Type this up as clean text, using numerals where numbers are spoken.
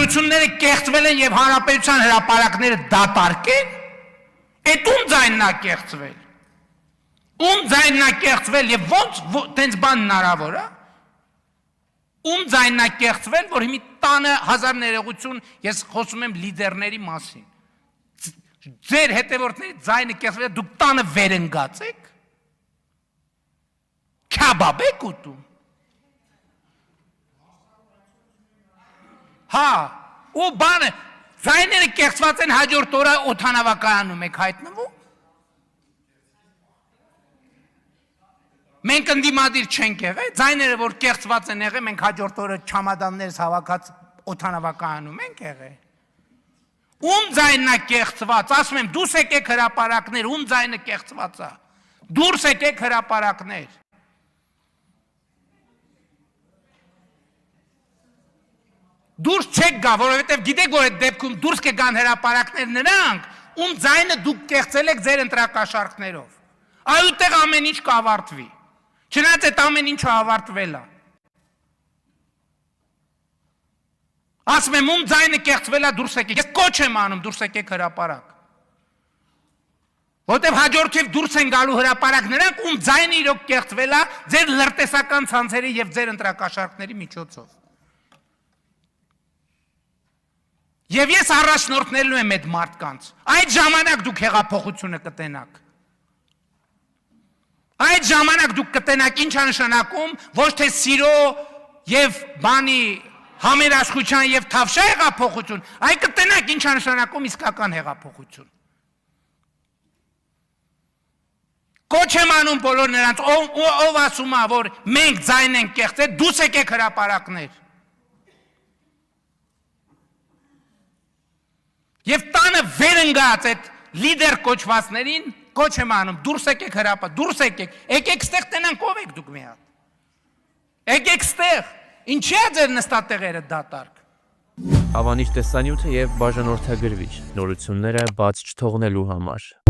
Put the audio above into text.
ընտրությունները կեղծվել են եւ հանրապետության հրապարակները դատարկեն, այդ ում ձայնն է կեղծվել։ Ում ձայնն է կեղծվել եւ ոնց տենց բան հնարավոր է։ Ում ձայնն է կեղծվել, որ հիմի տանը հազար ներողություն, ես խոսում եմ լիդերների մասին։ Ձեր հետևորդների ձայնը կեղծվել է, դուք տանը վերընկած եք։ Քաբաբ եք ուտում։ Հա, ու բանը, ձայները կեղծված են հաջորդ օրը օդանավակայանում եք հայտնվում։ Մենք ընդդիմադիր չենք եղել, ձայները որ կեղծված են եղել, մենք հաջորդ օրը չամադաններս հավաքած օդանավակայանում ենք եղել։ Ում ձայնն է կեղծված, ասում եմ, դուրս եկեք հրապարակներ, ում ձայնը կեղծված է։ Դուրս եկեք հրապարակներ։ Դուրս չեք գա, որովհետև գիտեք, որ այդ դեպքում դուրս կգան հրապարակներ նրանք, ում ձայնը դուք կեղծել եք ձեր ընտրակաշառքներով։ Այդտեղ ամեն ինչ կավարտվի։ Չնայած այդ ամեն ինչը ավարտվել է։ Ասում եմ, ում ձայնը կեղծվել է, դուրս եկեք։ Ես կոչ եմ անում, դուրս եկեք հրապարակ։ Որտեվ հաջորդիվ դուրս են գալու հրապարակ նրանք, ում ձայնը իրոք կեղծվել է ձեր լրտեսական ցանցերի եւ ձեր ընտրակաշառքների միջոցով։ Եվ ես առաջնորդնելու եմ այդ մարդկանց, այդ ժամանակ դուք հեղափոխությունը կտենաք։ Այդ ժամանակ դուք կտենաք ինչ է նշանակում, ոչ թե սիրո եւ բանի համերաշխության եւ թավշա հեղափոխություն, այլ կտենաք ինչ է նշանակում իսկական հեղափոխություն։ Կոչ եմ անում բոլոր նրանց, ով ասում է, որ մենք ձայն ենք կեղծել, դուրս եկեք հրապարակներ։ Եվ տանը վերընկած այդ լիդեր կոչվածներին կոչ եմ անում, դուրս եկեք հրապարակ, դուրս եկեք ստեղ տենանք ով եք դուք մի հատ։ Եկեք ստեղ, ինչի է ձեր նստատեղերը դատարկ։ Հավանիչ տեսանյութը եւ բաժանորդագրվիչ նորությունները բաց չթողնելու համար։